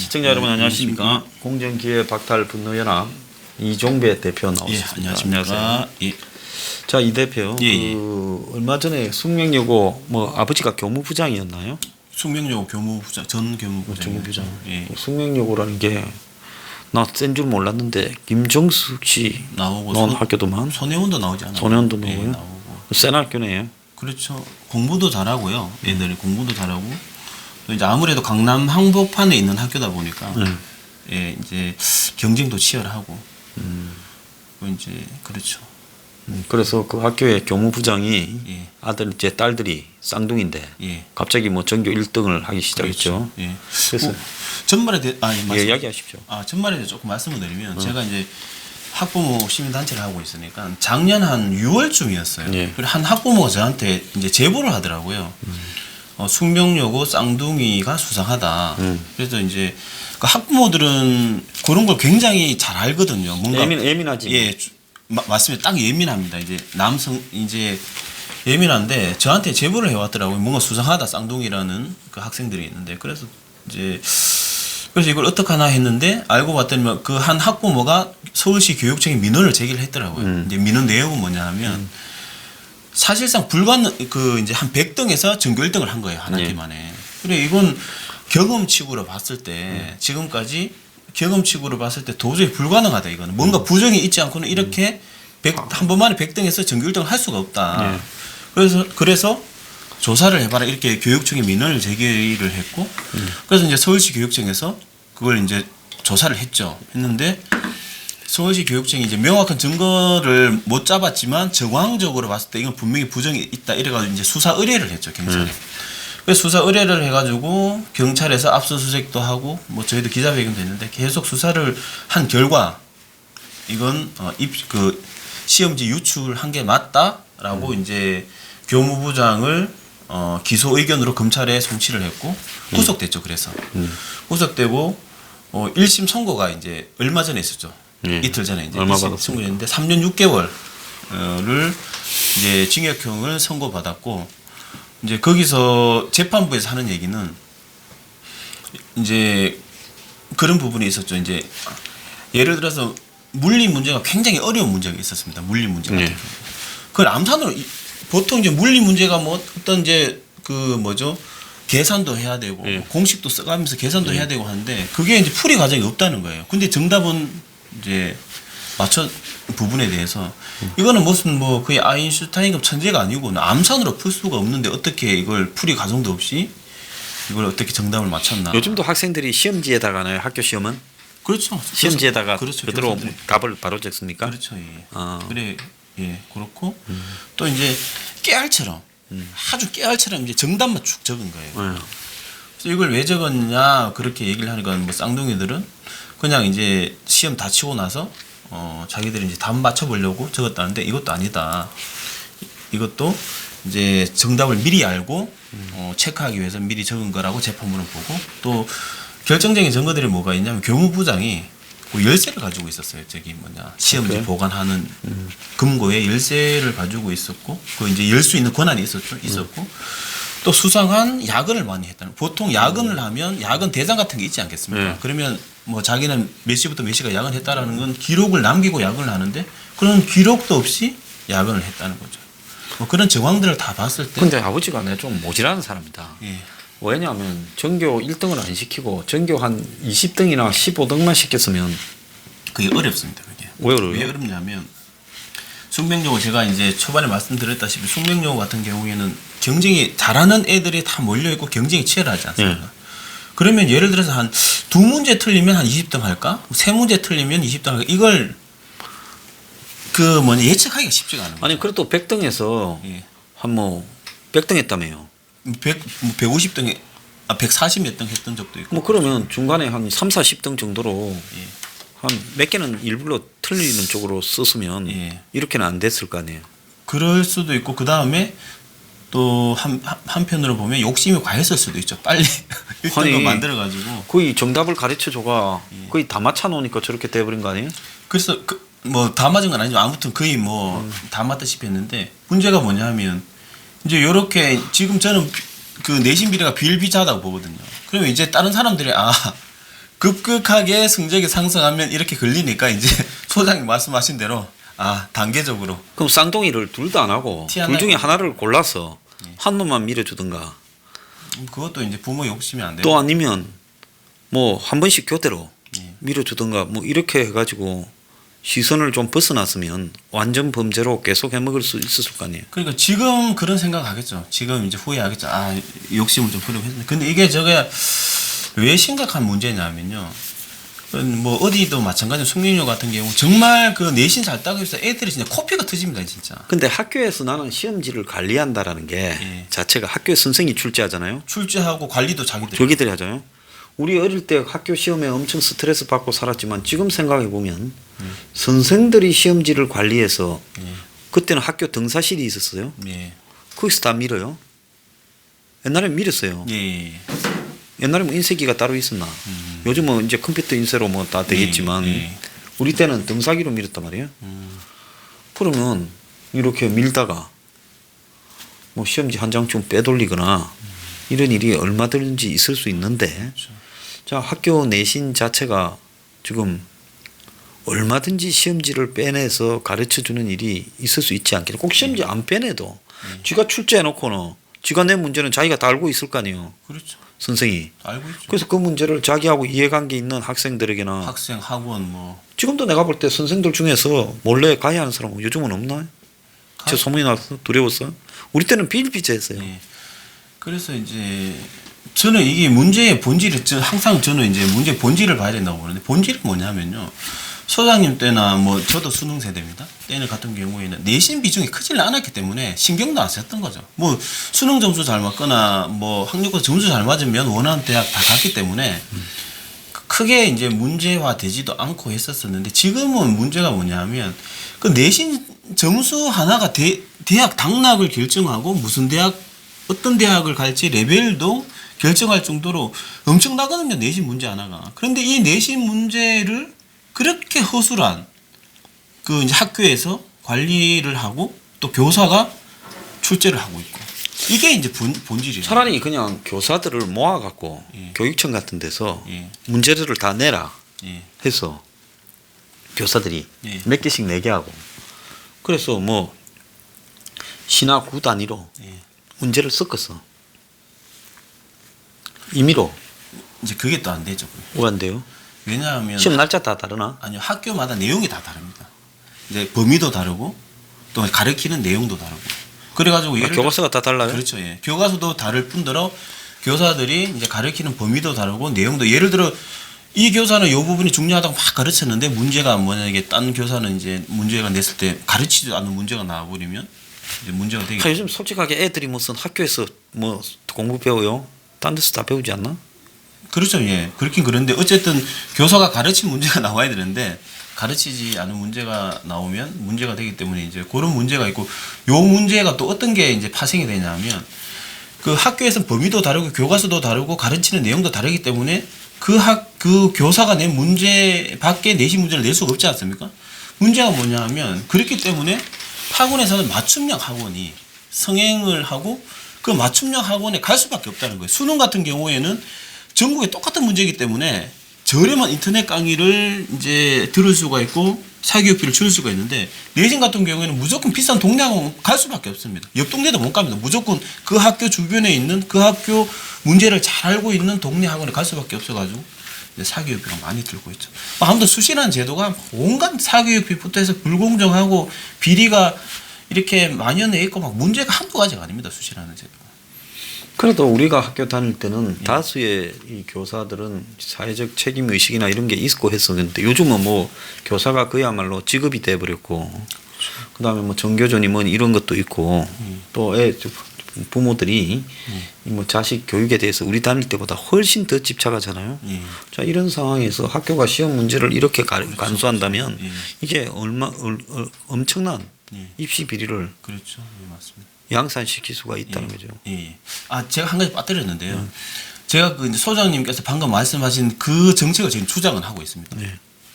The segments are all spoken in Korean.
시청자 여러분 안녕하십니까? 공정기회 박탈 분노연합 이종배 대표 나오셨습니다. 안녕하십니까? 예. 자, 이 대표 예. 얼마 전에 숙명여고 뭐 아버지가 교무부장이었나요? 숙명여고 교무부장 전 교무부장. 교무부장. 예. 숙명여고라는 게 나 센 줄 몰랐는데 김정숙 씨 나오고 나온 학교도만 손혜원도 나오지 않아요? 손혜원도 예, 나오고요. 나오고. 센 학교네요. 그렇죠. 공부도 잘하고요. 애들이 공부도 잘하고 또 이제 아무래도 강남 한복판에 있는 학교다 보니까 예, 이제 경쟁도 치열하고 이제 그렇죠. 그래서 그 학교의 교무부장이 예. 아들 제 딸들이 쌍둥이인데 예. 갑자기 뭐 전교 1등을 하기 시작했죠. 그렇죠. 예. 그래서 전말에 예, 이야기하십시오. 전말에 대해 조금 말씀을 드리면 제가 이제 학부모 시민단체를 하고 있으니까 작년 한 6월쯤이었어요. 예. 그리고 한 학부모가 저한테 이제 제보를 하더라고요. 숙명여고 쌍둥이가 수상하다. 그래서 이제 그 학부모들은 그런 걸 굉장히 잘 알거든요. 뭔가 예민하지. 예, 맞습니다. 딱 예민합니다. 이제 남성 이제 예민한데 저한테 제보를 해왔더라고요. 뭔가 수상하다 쌍둥이라는 그 학생들이 있는데 그래서 이걸 어떻게 하나 했는데 알고 봤더니 그 한 학부모가 서울시 교육청에 민원을 제기를 했더라고요. 이제 민원 내용은 뭐냐 하면 사실상 이제 한 100등에서 전교 1등을 한 거예요. 한 학기 만에. 그래 이건 경험치고로 봤을 때 지금까지 경험치고로 봤을 때 도저히 불가능하다 이거는. 뭔가 부정이 있지 않고는 이렇게 한 번만에 100등에서 전교 1등을 할 수가 없다. 그래서 조사를 해봐라 이렇게 교육청에 민원을 제기를 했고 그래서 이제 서울시 교육청에서 그걸 이제 조사를 했는데 서울시 교육청이 이제 명확한 증거를 못 잡았지만 정황적으로 봤을 때 이건 분명히 부정이 있다 이래가지고 이제 수사 의뢰를 했죠 경찰에. 그래서 수사 의뢰를 해가지고 경찰에서 압수수색도 하고 뭐 저희도 기자회견도 했는데 계속 수사를 한 결과 이건 그 시험지 유출한 게 맞다라고 이제 교무부장을 기소 의견으로 검찰에 송치를 했고 구속됐죠. 그래서 구속되고 1심 선고가 이제 얼마 전에 있었죠. 이틀 전에 이제 얼마 1심 선고했는데 3년 6개월을 이제 징역형을 선고받았고 이제 거기서 재판부에서 하는 얘기는 이제 그런 부분이 있었죠. 이제 예를 들어서 물리 문제가 굉장히 어려운 문제가 있었습니다. 물리 문제 같은 경우. 그걸 암산으로 보통 이제 물리 문제가 뭐 어떤 이제 그 뭐죠? 계산도 해야 되고 공식도 써가면서 계산도 해야 되고 하는데 그게 이제 풀이 과정이 없다는 거예요. 근데 정답은 이제 맞춰 부분에 대해서 이거는 무슨 뭐 거의 아인슈타인급 천재가 아니고 암산으로 풀 수가 없는데 어떻게 이걸 풀이 과정도 없이 이걸 어떻게 정답을 맞췄나? 요즘도 학생들이 시험지에다가나요? 학교 시험은? 그렇죠. 시험지에다가 그렇죠. 그대로 교사들이. 답을 바로 적습니까? 그렇죠. 예. 아. 그래 예 그렇고 또 이제 깨알처럼 아주 깨알처럼 이제 정답만 쭉 적은 거예요. 그래서 이걸 왜 적었냐 그렇게 얘기를 하니까 뭐 쌍둥이들은 그냥 이제 시험 다 치고 나서 자기들이 이제 답 맞춰보려고 적었다는데 이것도 아니다. 이것도 이제 정답을 미리 알고 체크하기 위해서 미리 적은 거라고 재판부는 보고 또 결정적인 증거들이 뭐가 있냐면 교무부장이 그 열쇠를 가지고 있었어요. 저기 뭐냐 시험지 보관하는 금고에 열쇠를 가지고 있었고 그 이제 열 수 있는 권한이 있었고 또 수상한 야근을 많이 했다는. 보통 야근을 하면 야근 대상 같은 게 있지 않겠습니까? 그러면 뭐 자기는 몇 시부터 몇 시가 야근했다라는 건 기록을 남기고 야근을 하는데 그런 기록도 없이 야근을 했다는 거죠. 뭐 그런 정황들을 다 봤을 때. 근데 아버지가 내가 좀 모질하는 사람이다. 예. 왜냐하면 전교 1등을 안 시키고 전교 한 20등이나 15등만 시켰으면 그게 어렵습니다. 그게. 왜 어려워요? 왜 어렵냐면 숙명여고 제가 이제 초반에 말씀드렸다시피 숙명여고 같은 경우에는 경쟁이 잘하는 애들이 다 몰려있고 경쟁이 치열하지 않습니까? 그러면 예를 들어서 한 2문제 틀리면 한 20등 할까? 3문제 틀리면 20등 할까? 이걸 예측하기가 쉽지가 않은 거죠. 아니 그래도 100등에서 한 뭐 100등 했다며요. 150등 140 몇 등 했던 적도 있고. 뭐 그러면 중간에 한 3, 40등 정도로 한 몇 개는 일부러 틀리는 쪽으로 썼으면 이렇게는 안 됐을 거 아니에요. 그럴 수도 있고 그 다음에 또 한편으로 보면 욕심이 과했을 수도 있죠. 빨리 1등을 만들어가지고 거의 정답을 가르쳐줘가 거의 다 맞춰 놓으니까 저렇게 돼버린 거 아니에요? 그래서 뭐 다 맞은 건 아니지만 아무튼 거의 뭐 다 맞다시피 했는데 문제가 뭐냐면 이제 요렇게 지금 저는 그 내신 비례가 비일비재하다고 보거든요. 그러면 이제 다른 사람들이 급격하게 성적이 상승하면 이렇게 걸리니까 이제 소장님 말씀하신 대로 단계적으로 그럼 쌍둥이를 둘 다 안 하고 티 안 둘 중에 나고. 하나를 골라서 한 놈만 밀어주든가 그것도 이제 부모 욕심이 안 돼요. 또 아니면 뭐 한 번씩 교대로 예. 밀어주든가 뭐 이렇게 해가지고 시선을 좀 벗어났으면 완전 범죄로 계속 해먹을 수 있었을 거 아니에요. 그러니까 지금 그런 생각하겠죠. 지금 이제 후회하겠죠. 욕심을 좀 부리고 했는데. 근데 이게 저게 왜 심각한 문제냐면요. 뭐 어디도 마찬가지로 숙련여 같은 경우 정말 그 내신 잘 따고 있어 애들이 진짜 코피가 터집니다 진짜. 근데 학교에서 나는 시험지를 관리한다라는 게 예. 자체가 학교에 선생이 출제하잖아요. 출제하고 관리도 자기들이 하잖아요. 우리 어릴 때 학교 시험에 엄청 스트레스 받고 살았지만 지금 생각해 보면 선생들이 시험지를 관리해서 예. 그때는 학교 등사실이 있었어요. 예. 거기서 다 밀어요. 옛날엔 밀었어요. 예. 옛날에 뭐 인쇄기가 따로 있었나. 요즘은 이제 컴퓨터 인쇄로 뭐 다 되겠지만 예. 우리 때는 등사기로 밀었단 말이에요. 그러면 이렇게 밀다가 뭐 시험지 한 장쯤 빼돌리거나 이런 일이 얼마든지 있을 수 있는데 그렇죠. 자 학교 내신 자체가 지금 얼마든지 시험지를 빼내서 가르쳐주는 일이 있을 수 있지 않겠냐. 꼭 시험지 안 빼내도 쥐가 출제해놓고는 쥐가 낸 문제는 자기가 다 알고 있을 거 아니에요. 그렇죠. 선생이. 알고 있죠. 그래서 그 문제를 자기하고 이해관계 있는 학생들에게나 학생 학원 뭐 지금도 내가 볼 때 선생들 중에서 몰래 가해하는 사람은 요즘은 없나요? 저 소문이 나서 두려웠어요. 우리 때는 비일비재했어요. 예. 그래서 이제 저는 이게 문제의 본질을 항상 저는 이제 문제 본질을 봐야 된다고 보는데 본질은 뭐냐면요. 소장님 때나 뭐 저도 수능 세대입니다. 때는 같은 경우에는 내신 비중이 크지를 않았기 때문에 신경도 안 썼던 거죠. 뭐 수능 점수 잘 맞거나 뭐 학력고사 점수 잘 맞으면 원하는 대학 다 갔기 때문에 크게 이제 문제화 되지도 않고 했었었는데 지금은 문제가 뭐냐면 그 내신 점수 하나가 대학 당락을 결정하고 무슨 대학 어떤 대학을 갈지 레벨도 결정할 정도로 엄청나거든요. 내신 문제 하나가. 그런데 이 내신 문제를 그렇게 허술한 그 이제 학교에서 관리를 하고 또 교사가 출제를 하고 있고 이게 이제 본질이에요. 차라리 그냥 교사들을 모아갖고 예. 교육청 같은 데서 예. 문제들을 다 내라 예. 해서 교사들이 예. 몇 개씩 내게 하고 그래서 뭐 시나 구 단위로 예. 문제를 섞었어. 임의로. 이제 그게 또 안 되죠. 왜 안 돼요? 왜냐하면 시험 날짜 다 다르나? 아니요 학교마다 내용이 다 다릅니다. 이제 범위도 다르고 또 가르치는 내용도 다르고 그래가지고 예를 교과서가 다 달라요? 그렇죠. 예. 교과서도 다를 뿐더러 교사들이 이제 가르치는 범위도 다르고 내용도 예를 들어 이 교사는 이 부분이 중요하다고 막 가르쳤는데 문제가 뭐냐게 딴 교사는 이제 문제가 냈을 때 가르치지도 않는 문제가 나와버리면 이제 문제가 되게. 요즘 솔직하게 애들이 무슨 학교에서 뭐 공부 배워요? 딴 데서 다 배우지 않나? 그렇죠. 예. 그렇긴 그런데 어쨌든 교사가 가르친 문제가 나와야 되는데 가르치지 않은 문제가 나오면 문제가 되기 때문에 이제 그런 문제가 있고 요 문제가 또 어떤 게 이제 파생이 되냐면 그 학교에서 범위도 다르고 교과서도 다르고 가르치는 내용도 다르기 때문에 그 교사가 낸 문제 밖에 내신 문제를 낼 수가 없지 않습니까? 문제가 뭐냐면 그렇기 때문에 학원에서는 맞춤형 학원이 성행을 하고 그 맞춤형 학원에 갈 수밖에 없다는 거예요. 수능 같은 경우에는 전국에 똑같은 문제이기 때문에 저렴한 인터넷 강의를 이제 들을 수가 있고 사교육비를 줄 수가 있는데 내신 같은 경우에는 무조건 비싼 동네 학원 갈 수밖에 없습니다. 옆 동네도 못 갑니다. 무조건 그 학교 주변에 있는 그 학교 문제를 잘 알고 있는 동네 학원에 갈 수밖에 없어가지고 사교육비가 많이 들고 있죠. 아무튼 수시라는 제도가 온갖 사교육비부터 해서 불공정하고 비리가 이렇게 만연해 있고 막 문제가 한두 가지가 아닙니다. 수시라는 제도가. 그래도 우리가 학교 다닐 때는 다수의 이 교사들은 사회적 책임 의식이나 이런 게 있고 했었는데 요즘은 뭐 교사가 그야말로 직업이 돼 버렸고 그다음에 뭐 정교조니 뭐 이런 것도 있고 또 부모들이 뭐 자식 교육에 대해서 우리 다닐 때보다 훨씬 더 집착하잖아요. 자 이런 상황에서 학교가 시험 문제를 이렇게 간수한다면 이게 엄청난 입시 비리를 그렇죠. 예, 맞습니다. 양산시킬 수가 있다는 거죠. 예. 제가 한 가지 빠뜨렸는데요. 제가 그 이제 소장님께서 방금 말씀하신 그 정책을 지금 주장은 하고 있습니다.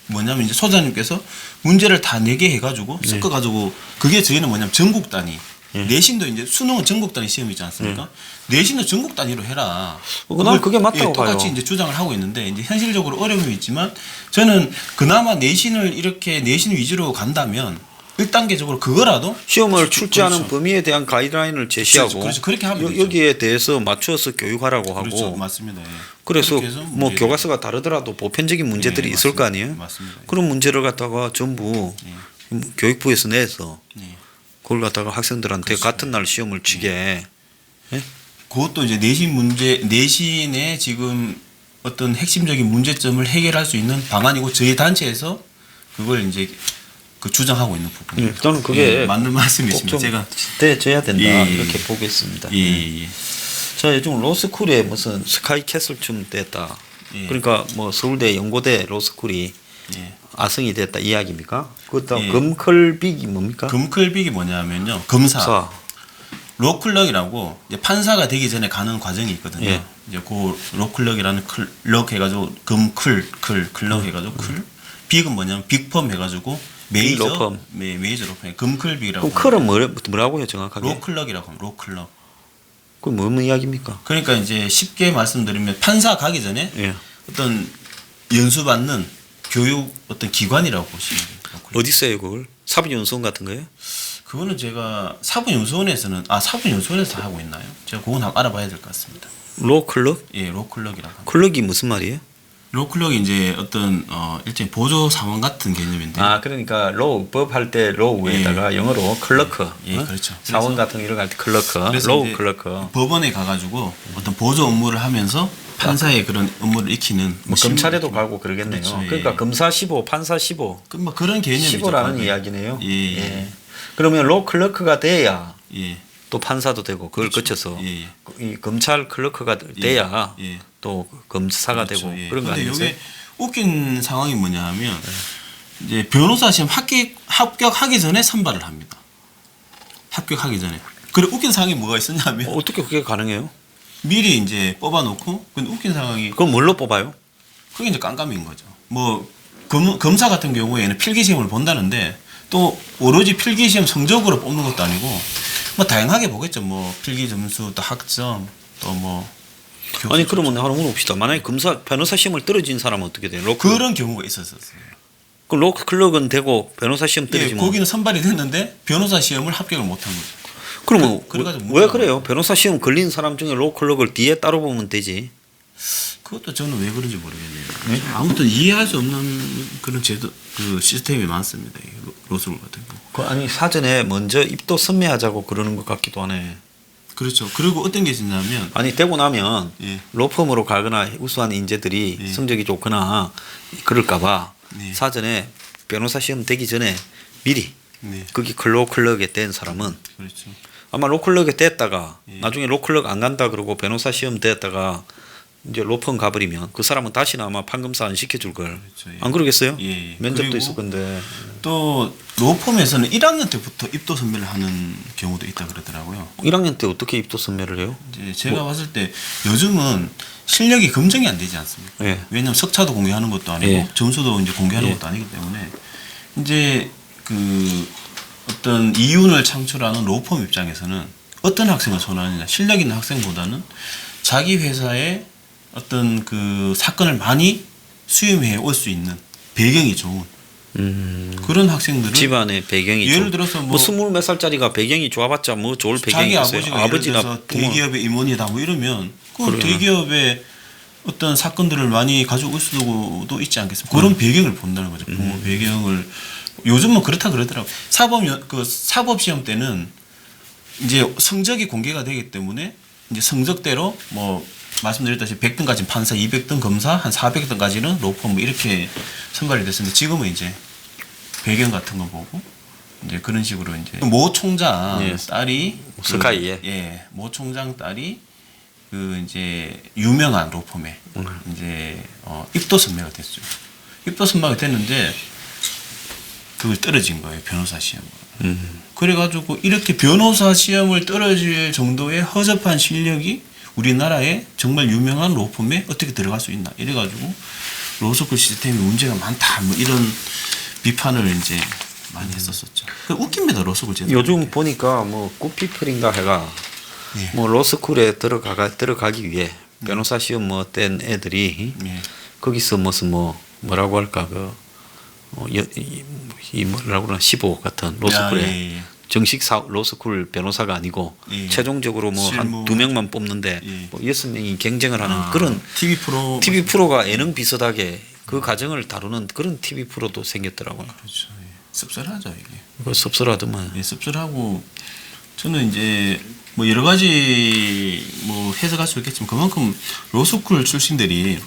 뭐냐면 이제 소장님께서 문제를 다 내게 해가지고 섞어가지고 그게 저희는 뭐냐면 전국 단위 내신도 이제 수능은 전국 단위 시험이지 않습니까? 내신도 전국 단위로 해라. 난 그게 맞다고 예, 똑같이 봐요. 이제 주장을 하고 있는데 이제 현실적으로 어려움이 있지만 저는 그나마 내신을 이렇게 내신 위주로 간다면 1단계적으로 그거라도 시험을 출제하는 그렇죠. 범위에 대한 가이드라인을 제시하고 그렇죠. 그렇게 하면 되죠. 여기에 대해서 맞추어서 교육하라고 하고 그렇죠. 맞습니다. 예. 그래서 그렇게 해서 뭐 문제를- 교과서가 다르더라도 보편적인 문제들이 예, 있을 거 맞습니다. 아니에요? 맞습니다. 예. 그런 문제를 갖다가 전부 교육부에서 내서 예. 그걸 갖다가 학생들한테 같은 날 시험을 치게 그것도 이제 내신 문제 내신의 지금 어떤 핵심적인 문제점을 해결할 수 있는 방안이고 저희 단체에서 그걸 이제 그 주장하고 있는 부분입니다. 저는 그게 예, 맞는 말씀이십니다. 꼭좀 제가 돼져야 된다 예, 예, 이렇게 보겠습니다. 예. 자 요즘 로스쿨에 무슨 스카이캐슬쯤 됐다. 예. 그러니까 뭐 서울대 연고대 로스쿨이 예. 아성이 됐다 이야기입니까? 그것도 예. 금클빅이 뭡니까? 금클빅이 뭐냐면요. 검사, 사. 로클럭이라고 이제 판사가 되기 전에 가는 과정이 있거든요. 예. 이제 그 로클럭이라는 클럭 해가지고 클럭 해가지고 빅은 뭐냐면 빅펌 해가지고 메이저 로펌. 메이저 로펌 금클빅이라고. 그럼 클은 뭐라고요 정확하게? 로클럭이라고 합니다. 로클럭. 그 무슨 이야기입니까? 그러니까 이제 쉽게 말씀드리면 판사 가기 전에 예. 어떤 연수받는 교육 어떤 기관이라고 보시면 돼요. 로클럭. 어디 있어요 그걸? 사법연수원 같은 거예요? 그거는 제가 사법연수원에서는 사법연수원에서 하고 있나요? 제가 그건 한번 알아봐야 될 것 같습니다. 로클럭? 예, 로클럭이라고 합니다. 클럭이 무슨 말이에요? 로클럭이 이제 어떤 일종의 보조 사원 같은 개념인데. 아 그러니까 로우 법 할 때 로우에다가 영어로 클러크. 예, 어? 그렇죠. 사원 그래서- 같은 거 이런 거 할 때 클러크. 그래서 로우 이제 클러크. 법원에 가가지고 어떤 보조 업무를 하면서 판사의 그런 업무를 익히는 뭐 검찰에도 가고 그러겠네요. 그렇죠, 예. 그러니까 검사 15, 판사 15. 뭐 그런 개념이죠. 15라는 거의. 이야기네요. 예. 그러면 로 클러크가 돼야 예. 또 판사도 되고 그걸 거쳐서 예. 이 검찰 클러크가 돼야 예. 또 검사가 그렇죠. 되고 예. 그런 거 근데 아니겠어요? 이게 웃긴 상황이 뭐냐 하면 이제 변호사 시험 합격하기 전에 선발을 합니다. 합격하기 전에. 그리고 웃긴 상황이 뭐가 있었냐면 어떻게 그게 가능해요? 미리 이제 뽑아놓고 근데 웃긴 상황이 그럼 뭘로 뽑아요? 그게 이제 깜깜인 거죠. 뭐 검사 같은 경우에는 필기시험을 본다는데 또 오로지 필기시험 성적으로 뽑는 것도 아니고 뭐 다양하게 보겠죠. 뭐 필기 점수, 또 학점, 또 뭐 아니 그러면 하나 물어봅시다. 만약에 변호사 시험을 떨어진 사람은 어떻게 돼요? 로 클럭. 그런 경우가 있었어요. 그 로 클럭은 되고 변호사 시험 예, 떨어지면 거기는 선발이 됐는데 변호사 시험을 합격을 못한 거죠. 그러면 그래가지고 왜 문제가 그래요? 변호사 시험 걸린 사람 중에 로 클럭을 뒤에 따로 보면 되지. 그것도 저는 왜 그런지 모르겠네요. 아무튼 이해할 수 없는 그런 제도 그 시스템이 많습니다. 이 로스쿨 같은 거. 그 아니 사전에 먼저 입도 선매하자고 그러는 것 같기도 하네. 그렇죠. 그리고 어떤 게 있냐면 아니 되고 나면 예. 로펌으로 가거나 우수한 인재들이 예. 성적이 좋거나 그럴까봐 네. 사전에 변호사 시험 되기 전에 미리 네. 거기 로클럭에 된 사람은 그렇죠. 아마 로클럭에 됐다가 예. 나중에 로클럭 안 간다 그러고 변호사 시험 됐다가 이제 로펌 가버리면 그 사람은 다시는 아마 판검사 안 시켜줄 걸. 그렇죠. 예. 안 그러겠어요? 예, 예. 면접도 그리고 있을 건데. 또 로펌에서는 1학년 때부터 입도 선별을 하는 경우도 있다 그러더라고요. 1학년 때 어떻게 입도 선매를 해요? 이제 제가 봤을 때 요즘은 실력이 검증이 안 되지 않습니까? 예. 왜냐하면 석차도 공개하는 것도 아니고 예. 점수도 이제 공개하는 예. 것도 아니기 때문에 이제 그 어떤 이윤을 창출하는 로펌 입장에서는 어떤 학생을 선호하느냐, 실력 있는 학생보다는 자기 회사에 어떤 그 사건을 많이 수임해 올 수 있는 배경이 좋은 그런 학생들을 집안의 배경이 예를 좀- 들어서 뭐 뭐 스물 몇 살짜리가 배경이 좋아봤자 뭐 좋을 배경이 자기 있어요. 아버지가 예를 들어서 대기업의 임원이다 뭐 이러면 그 그러네. 대기업의 어떤 사건들을 많이 가지고 올 수도 있지 않겠습니까? 그런 배경을 본다는 거죠. 부모 배경을 요즘은 그렇다 그러더라고. 사법 시험 때는 이제 성적이 공개가 되기 때문에 이제 성적대로 뭐 말씀드렸다시피 100등까지 판사, 200등 검사, 한 400등까지는 로펌 뭐 이렇게 선발이 됐었는데 지금은 이제 배경 같은 거 보고 이제 그런 식으로 이제 모 총장 예. 딸이 스카이에. 모 총장 딸이 그 이제 유명한 로펌에 이제 입도 선매가 됐죠. 입도 선매가 됐는데 그걸 떨어진 거예요, 변호사 시험을. 그래가지고 이렇게 변호사 시험을 떨어질 정도의 허접한 실력이 우리나라에 정말 유명한 로펌에 어떻게 들어갈 수 있나 이래가지고 로스쿨 시스템이 문제가 많다 뭐 이런 비판을 이제 많이 했었었죠. 그 웃깁니다 로스쿨 제도. 요즘 보니까 뭐 구피플인가 해가 예. 뭐 로스쿨에 들어가기 위해 변호사 시험 뭐 뗀 애들이 예. 거기서 무슨 뭐라고 할까 이 뭐라고 그러나 15 같은 로스쿨에 예, 예. 정식 로스쿨 변호사가 아니고 예. 최종적으로 뭐 한 실무. 2명만 뽑는데 예. 뭐 6명이 경쟁을 하는 그런 TV 프로가 예능 비슷하게 그 과정을 다루는 그런 TV 프로도 생겼더라고요. 그렇죠. 예. 씁쓸하죠 이게. 그거 씁쓸하더만. 예, 씁쓸하고 저는 이제 뭐 여러 가지 뭐 해석할 수 있겠지만 그만큼 로스쿨 출신들이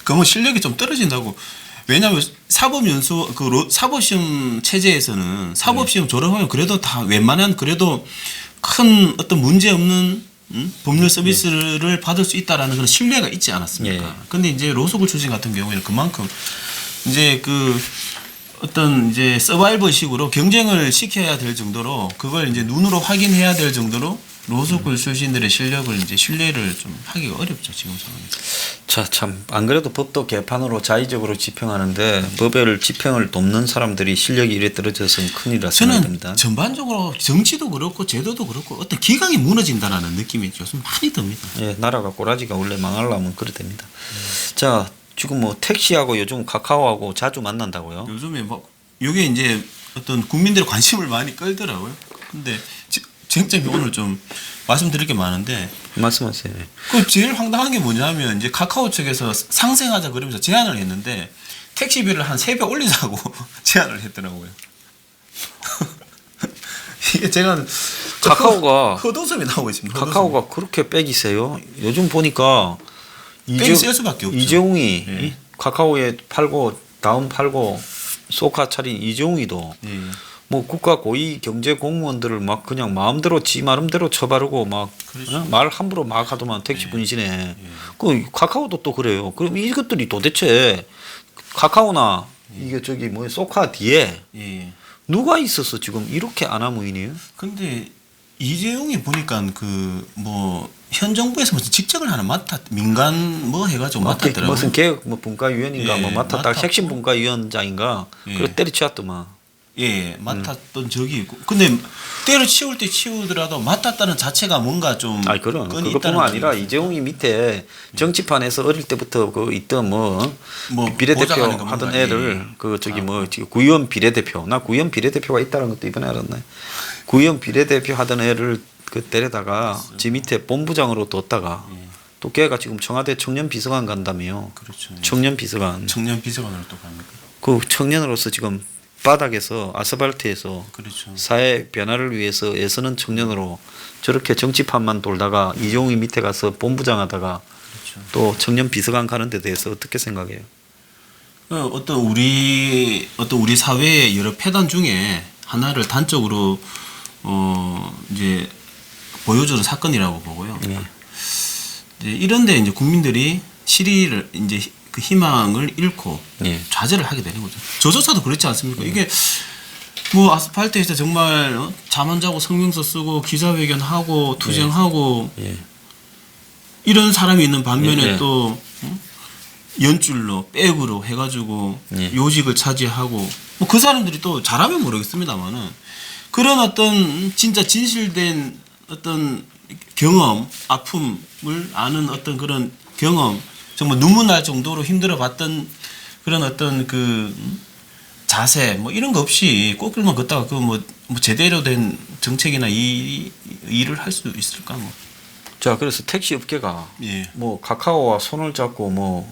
그러면 실력이 좀 떨어진다고. 왜냐하면 사법연수 사법시험 체제에서는 사법시험 졸업하면 그래도 다 웬만한 그래도 큰 어떤 문제 없는 법률 서비스를 받을 수 있다라는 그런 신뢰가 있지 않았습니까? 예. 근데 이제 로스쿨 출신 같은 경우에는 그만큼 이제 그 어떤 이제 서바이벌식으로 경쟁을 시켜야 될 정도로 그걸 이제 눈으로 확인해야 될 정도로 로스쿨 출신들의 실력을 이제 신뢰를 좀 하기가 어렵죠 지금 상황에서. 자, 참 안 그래도 법도 개판으로 자의적으로 지평하는데 법을 지평을 돕는 사람들이 실력이 이래 떨어져서는 큰일이라 생각됩니다. 저는 전반적으로 정치도 그렇고 제도도 그렇고 어떤 기강이 무너진다라는 느낌이 요즘 많이 듭니다. 예, 나라가 꼬라지가 원래 망하려면 그래 됩니다. 자, 지금 뭐 택시하고 요즘 카카오하고 자주 만난다고요? 요즘에 뭐 이게 이제 어떤 국민들의 관심을 많이 끌더라고요. 근데 쟁점이 오늘 좀 말씀드릴 게 많은데 말씀하세요. 그 제일 황당한 게 뭐냐면 이제 카카오 측에서 상생하자 그러면서 제안을 했는데 택시비를 한 3배 올리자고 제안을 했더라고요. 이게 제가 카카오가 헛웃음이 나오고 있습니다. 카카오가 그렇게 빼기세요? 요즘 보니까 뺄 수밖에 없죠. 이재용이 예. 카카오에 팔고 다운 팔고 소카 차린 이재용이도 예. 뭐 국가 고위 경제 공무원들을 막 그냥 마음대로 지 마음대로 쳐바르고 막 그렇죠. 말 함부로 막 하더만 택시 예. 분이시네. 예. 그 카카오도 또 그래요. 그럼 이것들이 도대체 카카오나 이게 저기 뭐 소카 뒤에 예. 누가 있어서 지금 이렇게 아나무인이에요? 근데 이재용이 보니까 그 뭐 현 정부에서 무슨 직책을 하나 민간 뭐 해가지고 맡았더라고요. 무슨 개혁 뭐 분과위원인가 예, 뭐 맡았다 맡았고. 핵심 분과위원장인가 예. 그걸 때려치웠더만. 예, 맡았던 적이 있고. 근데 때려치울 때 치우더라도 맡았다는 자체가 뭔가 좀 아니 그런 끈이 그것뿐만 있다는 아니라 느낌이 이재용이 밑에 정치판에서 어릴 때부터 그 있던 뭐 비례대표 보좌관인가 하던 뭔가, 애들 예. 그 저기 뭐 구의원 비례대표 나 구의원 비례대표가 있다는 것도 이번에 알았네. 구의원 비례대표 하던 애를 그 데려다가 지 밑에 본부장으로 뒀다가 예. 또 걔가 지금 청와대 청년 비서관 간다며요. 그렇죠. 예. 청년 비서관. 청년 비서관으로 또 갑니까? 그 청년으로서 지금 바닥에서 아스팔트에서 그렇죠. 사회 변화를 위해서 애쓰는 청년으로 저렇게 정치판만 돌다가 이종희 밑에 가서 본부장 하다가 그렇죠. 또 청년 비서관 가는 데 대해서 어떻게 생각해요? 어떤 우리 사회의 여러 폐단 중에 하나를 단적으로 이제 보여주는 사건이라고 보고요. 예. 이제 이런데 이제 국민들이 실의를 이제 그 희망을 잃고 예. 좌절을 하게 되는 거죠. 저조차도 그렇지 않습니까? 이게 뭐 아스팔트에서 정말 잠 안 자고 성명서 쓰고 기자회견하고 투쟁하고 예. 이런 사람이 있는 반면에 예, 예. 또 연줄로 백으로 해가지고 예. 요직을 차지하고 뭐 그 사람들이 또 잘하면 모르겠습니다만은 그런 어떤 진짜 진실된 어떤 경험, 아픔을 아는 어떤 그런 경험, 정말 눈물 날 정도로 힘들어봤던 그런 어떤 그 자세 뭐 이런 거 없이 꽃길만 걷다가 그 뭐 제대로 된 정책이나 일을 할 수 있을까 뭐. 자, 그래서 택시 업계가 예. 뭐 카카오와 손을 잡고 뭐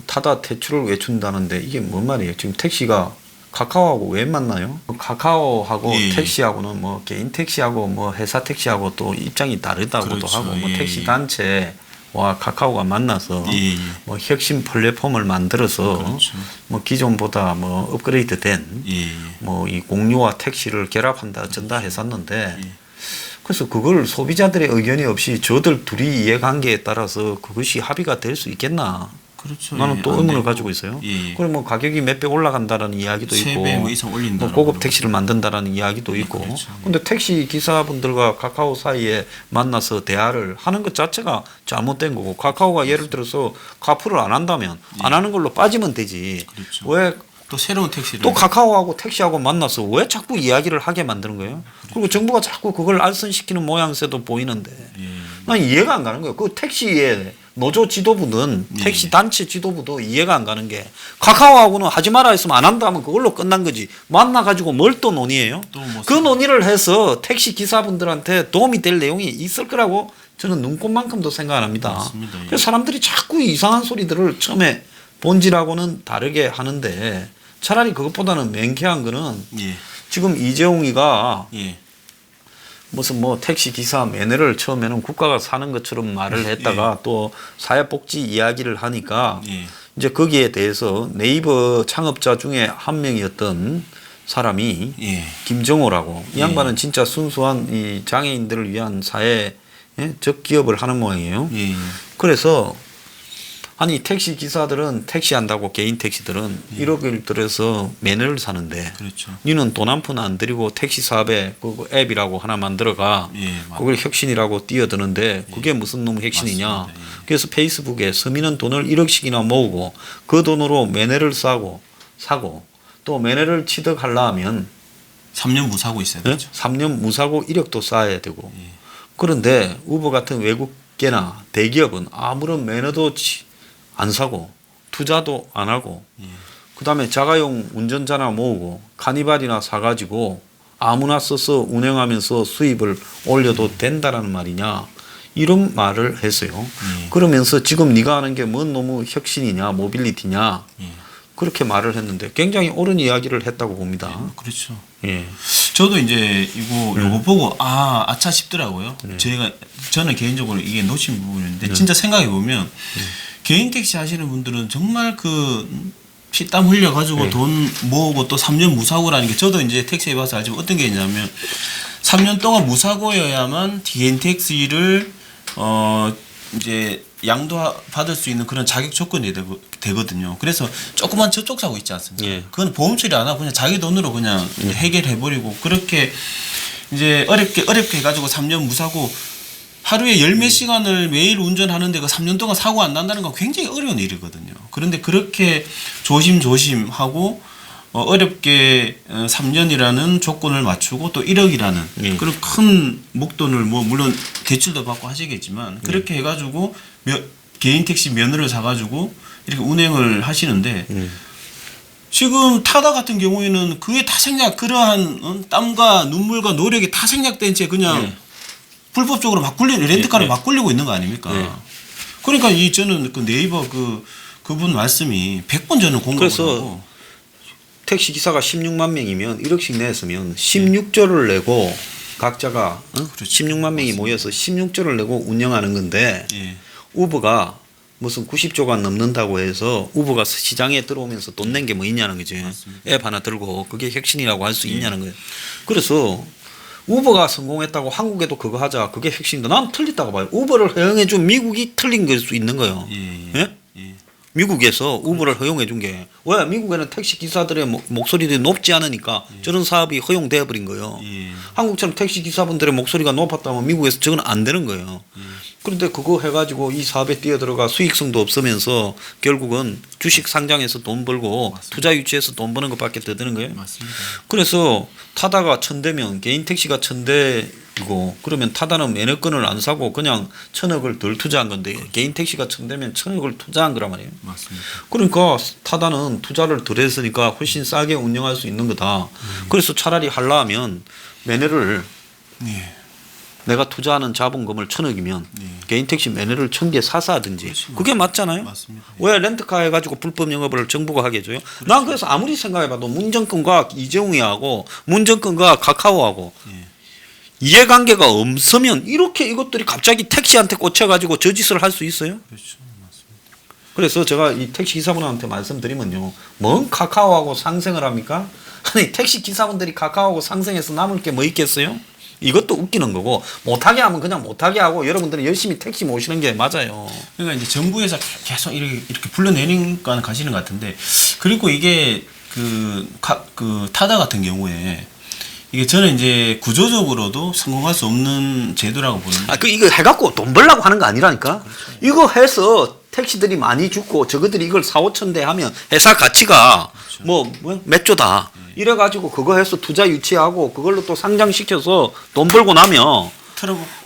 타다 퇴출을 외춘다는데 이게 뭔 말이에요? 지금 택시가 카카오하고 왜 만나요? 카카오하고 예. 택시하고는 뭐 개인 택시하고 뭐 회사 택시하고 또 입장이 다르다고도 그렇죠. 하고 뭐 예, 택시 예. 단체와 카카오가 만나서 예, 예. 뭐 혁신 플랫폼을 만들어서 그렇죠. 뭐 기존보다 뭐 업그레이드된 예, 예. 뭐 이 공유와 택시를 결합한다 어쩐다 했었는데 예. 그래서 그걸 소비자들의 의견이 없이 저들 둘이 이해관계에 따라서 그것이 합의가 될 수 있겠나? 그렇죠. 나는 예, 또 안 의문을 되고. 가지고 있어요. 예. 그리고 뭐 가격이 몇 배 올라간다는 이야기도 세 있고, 배 뭐 이상 올린다. 뭐 고급 택시를 만든다는 이야기도 있고. 그렇죠. 근데 택시 기사분들과 카카오 사이에 만나서 대화를 하는 것 자체가 잘못된 거고, 카카오가 예를 들어서 카풀을 안 한다면 안 하는 걸로 빠지면 되지. 그렇죠. 왜 또 새로운 택시를 또 카카오하고 택시하고 만나서 왜 자꾸 이야기를 하게 만드는 거예요? 그리고 정부가 자꾸 그걸 알선시키는 모양새도 보이는데 난 이해가 안 가는 거예요. 그 택시의 노조 지도부든 택시 단체 지도부도 이해가 안 가는 게 카카오하고는 하지 마라 했으면 안 한다 하면 그걸로 끝난 거지. 만나가지고 뭘 또 논의해요? 또 뭐 그 논의를 해서 택시 기사분들한테 도움이 될 내용이 있을 거라고 저는 눈꽃만큼도 생각 안 합니다. 맞습니다. 예. 그래서 사람들이 자꾸 이상한 소리들을 처음에 본질하고는 다르게 하는데 차라리 그것보다는 명쾌한 거는 예. 지금 이재용이가 예. 무슨 뭐 택시 기사 매너를 처음에는 국가가 사는 것처럼 말을 했다가 또 사회복지 이야기를 하니까 예. 이제 거기에 대해서 네이버 창업자 중에 한 명이었던 사람이 예. 김정호라고 이 양반은 진짜 순수한 이 장애인들을 위한 사회 적 기업을 하는 모양이에요. 예. 그래서 아니 택시 기사들은 택시 한다고 개인 택시들은 1억을 들여서 매너를 사는데 그렇죠. 니는 돈 한 푼 안 들이고 택시 사업에 그 앱이라고 하나 만들어가 예. 그걸 혁신이라고 뛰어드는데 그게 무슨 놈 혁신이냐. 맞습니다. 예. 그래서 페이스북에 서민은 돈을 1억씩이나 모으고 그 돈으로 매너를 사고 또 매너를 취득하려 하면 3년 무사고 있어야 예? 되죠. 3년 무사고 이력도 쌓아야 되고 예. 그런데 우버 같은 외국계나 대기업은 아무런 매너도 안 사고 투자도 안 하고 예. 그다음에 자가용 운전자나 모으고 카니발이나 사가지고 아무나 써서 운행하면서 수입을 올려도 된다라는 말이냐 이런 말을 했어요. 예. 그러면서 지금 네가 하는 게 뭔 너무 혁신이냐 모빌리티냐 예. 그렇게 말을 했는데 굉장히 옳은 이야기를 했다고 봅니다. 그렇죠. 예. 저도 이제 요거 보고 아차 싶더라고요. 저는 개인적으로 이게 놓친 부분인데 진짜 생각해 보면 개인 택시 하시는 분들은 정말 그 피땀 흘려 가지고 돈 모으고 또 3년 무사고라는 게 저도 이제 택시 해봐서 알지만 어떤 게 있냐면 3년 동안 무사고여야만 개인 택시를 이제 양도받을 수 있는 그런 자격 조건이 되거든요. 그래서 조그만 접촉사고 있지 않습니까? 예. 그건 보험 처리 안 하고 그냥 자기 돈으로 그냥 해결해버리고 그렇게 이제 어렵게 해가지고 3년 무사고 하루에 10몇 시간을 매일 운전하는데 그 3년 동안 사고 안 난다는 건 굉장히 어려운 일이거든요. 그런데 그렇게 조심조심 하고 어렵게 3년이라는 조건을 맞추고 또 1억이라는 그런 큰 목돈을 뭐 물론 대출도 받고 하시겠지만 그렇게 해가지고 개인 택시 면허를 사가지고 이렇게 운행을 하시는데 지금 타다 같은 경우에는 그게 다 그러한 땀과 눈물과 노력이 다 생략된 채 그냥 불법적으로 막 굴리는 렌트카를 막 굴리고 있는 거 아닙니까? 그러니까 저는 그 네이버 그분 말씀이 100번 저는 공감을 그래서 하고 택시 기사가 16만 명이면 1억씩 냈으면 16조를 내고 각자가 그렇죠. 16만 명이 모여서 16조를 내고 운영하는 건데 예. 우버가 무슨 90조가 넘는다고 해서 우버가 시장에 들어오면서 돈 낸 게 뭐 있냐는 거지. 맞습니다. 앱 하나 들고 그게 혁신이라고 할 수 있냐는 거예요. 그래서 우버가 성공했다고 한국에도 그거 하자. 그게 혁신이다. 난 틀렸다고 봐요. 우버를 허용해 준 미국이 틀린 걸 수 있는 거예요. 예? 미국에서 우버를 허용해 준 게 왜 미국에는 택시 기사들의 목소리들이 높지 않으니까 저런 사업이 허용되어 버린 거예요. 한국처럼 택시 기사분들의 목소리가 높았다면 미국에서 저건 안 되는 거예요. 그런데 그거 해가지고 이 사업에 뛰어들어가 수익성도 없으면서 결국은 주식 상장해서 돈 벌고 투자 유치해서 돈 버는 것밖에 더 드는 거예요. 맞습니다. 그래서 타다가 1000대면 개인 택시가 1000대이고 그러면 타다는 매너권을 안 사고 그냥 1000억을 덜 투자한 건데 개인 택시가 1000대면 1000억을 투자한 거란 말이에요. 맞습니다. 그러니까 타다는 투자를 덜 했으니까 훨씬 싸게 운영할 수 있는 거다. 그래서 차라리 하려 하면 매너를 예. 내가 투자하는 자본금을 1000억이면 네. 개인 택시 매너를 1000개 사서 하든지 그렇죠. 그게 맞잖아요. 맞습니다. 왜 렌트카 해가지고 불법 영업을 정부가 하게 해줘요? 난 그래서 아무리 생각해봐도 문정권과 이재용이하고 문정권과 카카오하고 이해관계가 없으면 이렇게 이것들이 갑자기 택시한테 꽂혀가지고 저 짓을 할 수 있어요? 그렇죠. 맞습니다. 그래서 제가 이 택시 기사분한테 말씀드리면요. 뭔 카카오하고 상생을 합니까? 아니 택시 기사분들이 카카오하고 상생해서 남을 게 뭐 있겠어요? 이것도 웃기는 거고 못하게 하면 그냥 못하게 하고 여러분들은 열심히 택시 모시는 게 맞아요. 그러니까 이제 정부에서 계속 이렇게 불러내니까 가시는 것 같은데 그리고 이게 그 타다 같은 경우에 이게 저는 이제 구조적으로도 성공할 수 없는 제도라고 보는데 이거 해갖고 돈 벌라고 하는 거 아니라니까. 이거 해서 택시들이 많이 죽고 저것들이 이걸 4, 5천 대 하면 회사 가치가 몇 조다. 이래가지고 그거 해서 투자 유치하고 그걸로 또 상장시켜서 돈 벌고 나면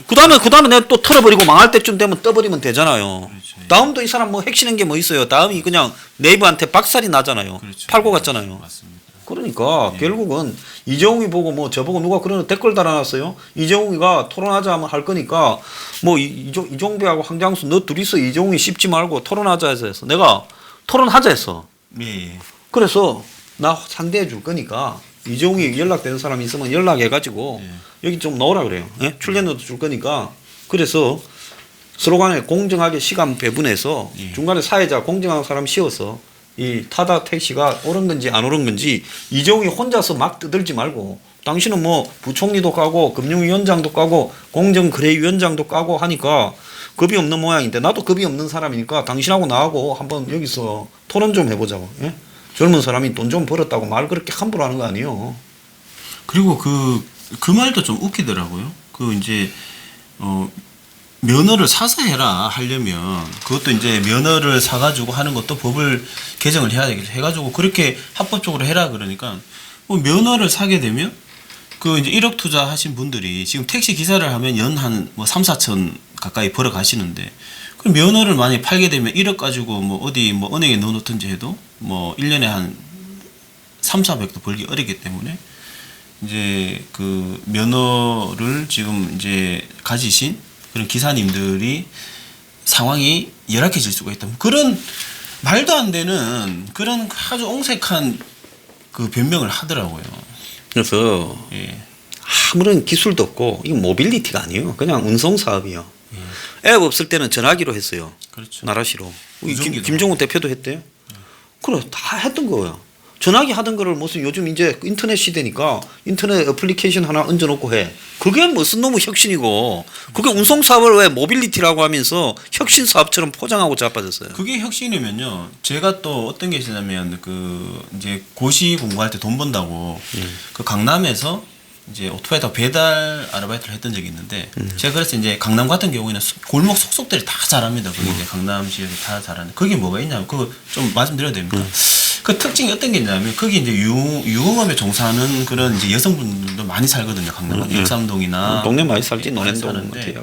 그다음에 내가 또 털어버리고 망할 때쯤 되면 떠버리면 되잖아요. 그렇죠. 다음도 이 사람 뭐 핵심인 게 뭐 있어요. 다음이 그냥 네이버한테 박살이 나잖아요. 그렇죠. 팔고 갔잖아요. 맞습니다. 그러니까 결국은 이재용이 보고 뭐 저보고 누가 그런 댓글 달아놨어요. 이재용이가 토론하자 하면 할 거니까 뭐 이종배하고 황장수 너 둘이서 이재용이 씹지 말고 토론하자 해서 내가 토론하자 했어. 예. 그래서 나 상대해 줄 거니까 이재용이 연락되는 사람이 있으면 연락해가지고 여기 좀 넣으라 그래요. 예? 출연료도 줄 거니까 그래서 스로간에 공정하게 시간 배분해서 중간에 사회자 공정한 사람 씌워서 이 타다 택시가 옳은 건지 안 옳은 건지 이재용이 혼자서 막 떠들지 말고 당신은 뭐 부총리도 까고 금융위원장도 까고 공정거래위원장도 까고 하니까 겁이 없는 모양인데 나도 겁이 없는 사람이니까 당신하고 나하고 한번 여기서 토론 좀 해보자고. 예? 젊은 사람이 돈 좀 벌었다고 말 그렇게 함부로 하는 거 아니에요. 그리고 그 말도 좀 웃기더라고요. 이제 면허를 사서 해라 하려면 그것도 이제 면허를 사가지고 하는 것도 법을 개정을 해야 되겠죠. 해가지고 그렇게 합법적으로 해라 그러니까 뭐 면허를 사게 되면 이제 1억 투자하신 분들이 지금 택시 기사를 하면 연 한 뭐 3, 4천 가까이 벌어 가시는데 그 면허를 만약에 팔게 되면 1억 가지고 뭐 어디 뭐 은행에 넣어놓든지 해도 뭐 1년에 한 3, 400도 벌기 어렵기 때문에 이제 그 면허를 지금 이제 가지신 그런 기사님들이 상황이 열악해질 수가 있다. 그런 말도 안 되는 그런 아주 옹색한 그 변명을 하더라고요. 그래서 아무런 기술도 없고 이건 모빌리티가 아니에요. 그냥 운송 사업이요. 앱 없을 때는 전화기로 했어요. 그렇죠. 나라시로. 김정은 대표도 했대요. 그래 다 했던 거예요. 전화기 하던 거를 무슨 요즘 이제 인터넷 시대니까 인터넷 애플리케이션 하나 얹어놓고 해. 그게 무슨 놈의 혁신이고 그게 운송 사업을 왜 모빌리티라고 하면서 혁신 사업처럼 포장하고 자빠졌어요. 그게 혁신이면요. 제가 또 어떤 게 있냐면 이제 고시 공부할 때 돈 번다고 그 강남에서 이제 오토바이 배달 아르바이트를 했던 적이 있는데 제가 그래서 이제 강남 같은 경우에는 골목 속속들이 다 잘합니다. 거기 이제 강남 지역에 다 잘하는데 그게 뭐가 있냐면 그거 좀 말씀드려야 됩니까? 그 특징이 어떤 게 있냐면 거기 이제 유흥업에 종사하는 그런 이제 여성분들도 많이 살거든요. 강남 역삼동이나 동네 많이 살지 논현동 사는데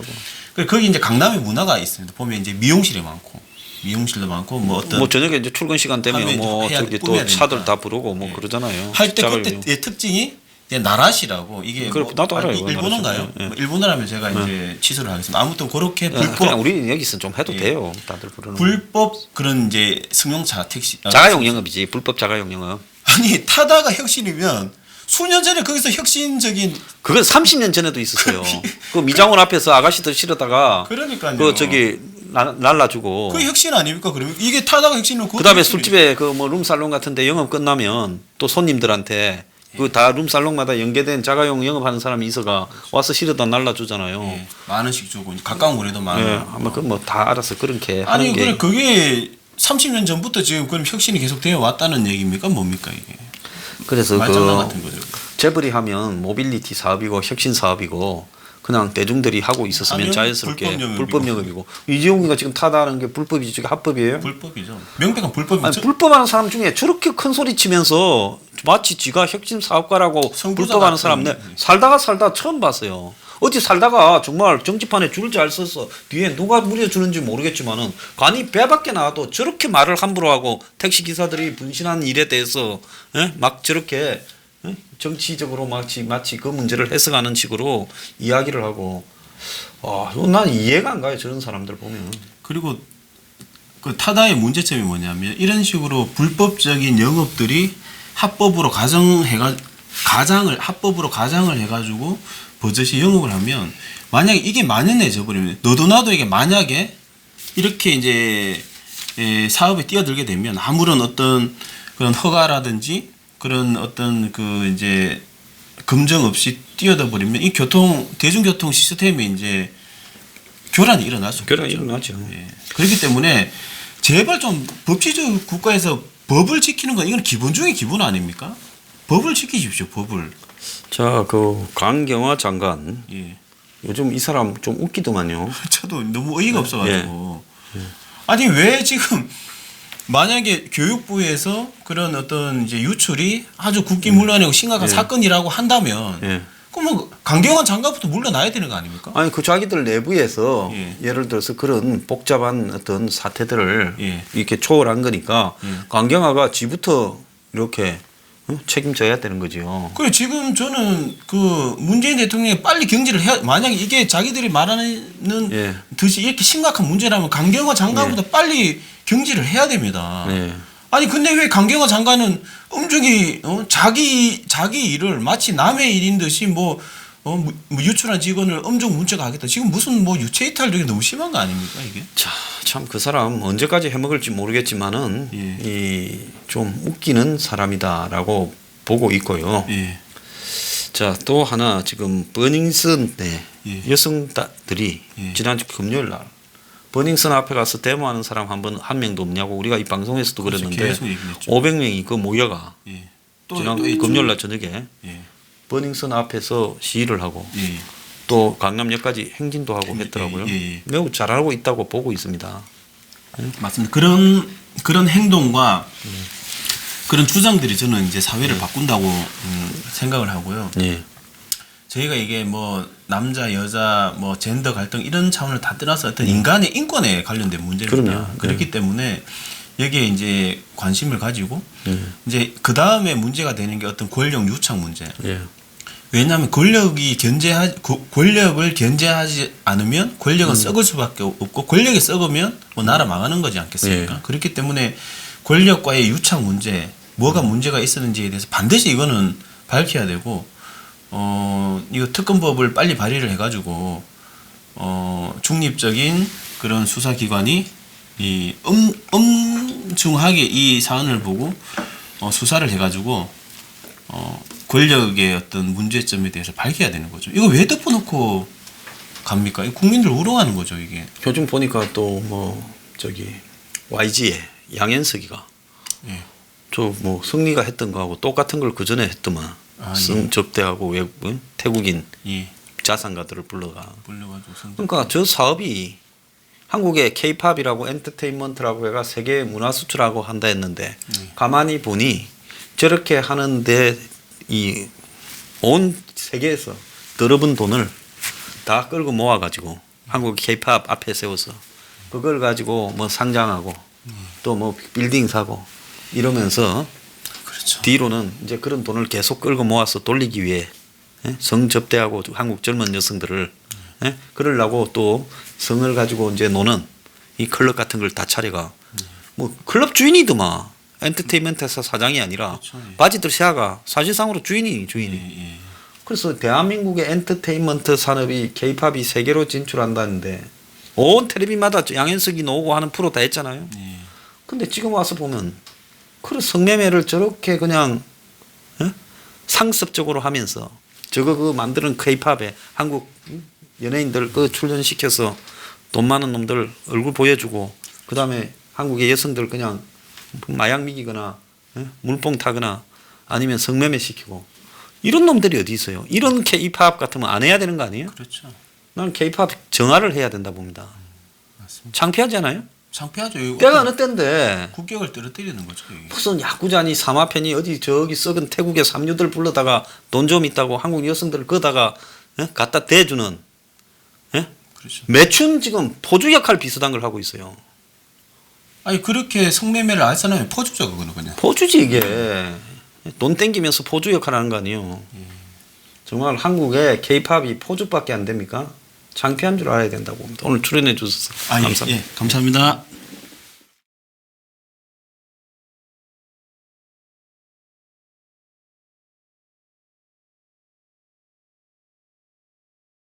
거기 이제 강남의 문화가 있습니다. 보면 이제 미용실이 많고 미용실도 많고 뭐 어떤 뭐 저녁에 이제 출근 시간 되면 뭐 저기 또 차들 다 부르고 뭐 예. 그러잖아요. 할 때 그때 특징이 나라시라고 이게 그래, 나도 알아요. 일본어인가요? 예. 뭐 일본어라면 제가 이제 취소를 하겠습니다. 아무튼 그렇게 불법 그냥 우리 여기서 좀 해도 돼요. 다들 부르는. 불법 그런 이제 승용차 택시 자가용 영업이지. 불법 자가용 영업. 아니 타다가 혁신이면 수년 전에 거기서 혁신적인 그건 30년 전에도 있었어요. 그 미장원 앞에서 아가씨들 실어다가 그러니까요. 그 저기 날라주고. 그게 혁신 아닙니까? 그러면 이게 타다가 혁신이면 그다음에 술집에 그 뭐 룸살롱 같은데 영업 끝나면 또 손님들한테 그 다 룸살롱마다 연계된 자가용 영업하는 사람이 있어가 와서 실어다 날라주잖아요. 예, 만 원씩 주고 가까운 거리도 만 예, 원. 아마 그 뭐 다 알아서 그렇게 아니 하는 게. 그게 30년 전부터 지금 그럼 혁신이 계속 되어 왔다는 얘기입니까? 뭡니까 이게? 그래서 말장난 그 같은 거죠. 재벌이 하면 모빌리티 사업이고 혁신 사업이고 그냥 대중들이 하고 있었으면 아니요, 자연스럽게 불법 불법 영업이고 이재용이가 지금 타다하는 게 불법이지 저게 합법이에요? 불법이죠. 명백한 불법이죠. 아니, 불법하는 사람 중에 저렇게 큰 소리 치면서 마치 지가 혁신 사업가라고 선구자 불법하는 같은, 사람 내 살다가 처음 봤어요. 어디 살다가 정말 정치판에 줄 잘 서서 뒤에 누가 물려주는지 모르겠지만은 간이 배밖에 나와도 저렇게 말을 함부로 하고 택시 기사들이 분신한 일에 대해서 막 저렇게 정치적으로 마치 그 문제를 해석하는 식으로 이야기를 하고 난 이해가 안 가요. 저런 사람들 보면. 그리고 그 타다의 문제점이 뭐냐면 이런 식으로 불법적인 영업들이 합법으로 합법으로 가장을 해가지고 버젓이 영업을 하면 만약에 이게 만연해져 버리면 너도 나도 이게 만약에 이렇게 이제 사업에 뛰어들게 되면 아무런 어떤 그런 허가라든지 그런 어떤 그 이제 검증 없이 뛰어들 버리면 이 대중교통 시스템이 이제 교란이 일어날 수 교란이 일어나죠. 예. 그렇기 때문에 제발 좀 법치주의 국가에서 법을 지키는 건 이건 기본 중에 기본 아닙니까? 법을 지키십시오. 법을. 자, 그 강경화 장관 예. 요즘 이 사람 좀 웃기더만요. 저도 너무 어이가 없어가지고. 아니 왜 지금 만약에 교육부에서 그런 어떤 이제 유출이 아주 국기문란하고 심각한 예. 사건이라고 한다면 예. 그럼 뭐 강경한 장관부터 물러나야 되는 거 아닙니까? 아니 그 자기들 내부에서 예. 예를 들어서 그런 복잡한 어떤 사태들을 예. 이렇게 초월한 거니까 예. 강경화가 지부터 이렇게 책임져야 되는 거죠. 그래 지금 저는 그 문재인 대통령이 빨리 경질을 해야 만약에 이게 자기들이 말하는 예. 듯이 이렇게 심각한 문제라면 강경화 장관보다 빨리 경질을 해야 됩니다. 예. 아니 근데 왜 강경화 장관은 엄중히 자기 일을 마치 남의 일인 듯이 뭐 유출한 직원을 엄중 문책하겠다. 지금 무슨 뭐 유체 이탈 중에 너무 심한 거 아닙니까 이게? 자, 참 그 사람 언제까지 해먹을지 모르겠지만은 예. 이 좀 웃기는 사람이다라고 보고 있고요. 예. 자, 또 하나 지금 버닝썬 네, 예. 여성들이 예. 지난주 금요일 날 버닝썬 앞에 가서 데모하는 사람 한 명도 없냐고 우리가 이 방송에서도 그렇죠. 그랬는데 계속 얘기했죠. 500명이 그 모여가 예. 지난 또 있죠. 금요일 날 저녁에 예. 버닝썬 앞에서 시위를 하고 예. 또 강남역까지 행진도 하고 예, 했더라고요. 예, 예. 매우 잘하고 있다고 보고 있습니다. 맞습니다. 그런 행동과 그런 주장들이 저는 이제 사회를 바꾼다고 생각을 하고요. 예. 저희가 이게 뭐 남자 여자 뭐 젠더 갈등 이런 차원을 다 떠나서 어떤 인간의 인권에 관련된 문제입니다. 그럼요. 그렇기 때문에 여기에 이제 관심을 가지고 예. 이제 그 다음에 문제가 되는 게 어떤 권력 유착 문제. 예. 왜냐하면 권력을 견제하지 않으면 권력은 썩을 수밖에 없고 권력이 썩으면 뭐 나라 망하는 거지 않겠습니까? 예. 그렇기 때문에 권력과의 유착 문제, 뭐가 문제가 있었는지에 대해서 반드시 이거는 밝혀야 되고, 이거 특검법을 빨리 발의를 해가지고 중립적인 그런 수사기관이 이 엄중하게 이 사안을 보고 수사를 해가지고 권력의 어떤 문제점에 대해서 밝혀야 되는 거죠. 이거 왜 덮어놓고 갑니까? 이 국민들 우롱하는 거죠, 이게. 요즘 보니까 또 뭐 저기 YG의 양현석이가 예. 저 뭐 승리가 했던 거하고 똑같은 걸 그 전에 했더만 아, 접대하고 외국 태국인 예. 자산가들을 불러가. 불려가지고 그러니까 저 사업이 한국의 K-팝이라고 엔터테인먼트라고 해가 세계 문화 수출하고 한다 했는데 가만히 보니 저렇게 하는데 이 온 세계에서 더러운 돈을 다 끌고 모아가지고 한국 K-팝 앞에 세워서 그걸 가지고 뭐 상장하고 또 뭐 빌딩 사고 이러면서 그렇죠. 뒤로는 이제 그런 돈을 계속 끌고 모아서 돌리기 위해 성접대하고 한국 젊은 여성들을 그러려고 또 성을 가지고 이제 노는 이 클럽 같은 걸 다 차려가 뭐 클럽 주인이더만 엔터테인먼트 회사 사장이 아니라 그렇죠. 예. 바지들 시아가 사실상으로 주인이. 예. 그래서 대한민국의 엔터테인먼트 산업이 K-팝이 세계로 진출한다는데 온 텔레비마다 양현석이 나오고 하는 프로 다 했잖아요. 예. 근데 지금 와서 보면 그런 성매매를 저렇게 그냥 상습적으로 하면서 저거 그 만드는 K-팝에 한국 연예인들 그 출연시켜서 돈 많은 놈들 얼굴 보여주고 그 다음에 한국의 여성들 그냥 마약 미기거나 물뽕 타거나 아니면 성매매 시키고 이런 놈들이 어디 있어요? 이런 K-팝 같으면 안 해야 되는 거 아니에요? 그렇죠. 나는 K-팝 정화를 해야 된다 봅니다. 맞습니다. 창피하지 않아요? 창피하죠. 이거 때가 어느 때인데 국격을 떨어뜨리는 거죠. 이게. 무슨 야구자니 사마팬이 어디 저기 썩은 태국의 삼류들 불러다가 돈 좀 있다고 한국 여성들을 거다가 갖다 대주는 그렇죠. 매춘 지금 포주 역할 비슷한 걸 하고 있어요. 아니 그렇게 성매매를 알 사람이 퍼주죠, 그거는 그냥. 포주지 이게. 돈 땡기면서 포주 역할 하는 거 아니에요. 정말 한국의 K-팝이 포주밖에 안 됩니까? 창피한 줄 알아야 된다고 봅니다. 오늘 출연해 주셔서 감사합니다. 예, 감사합니다.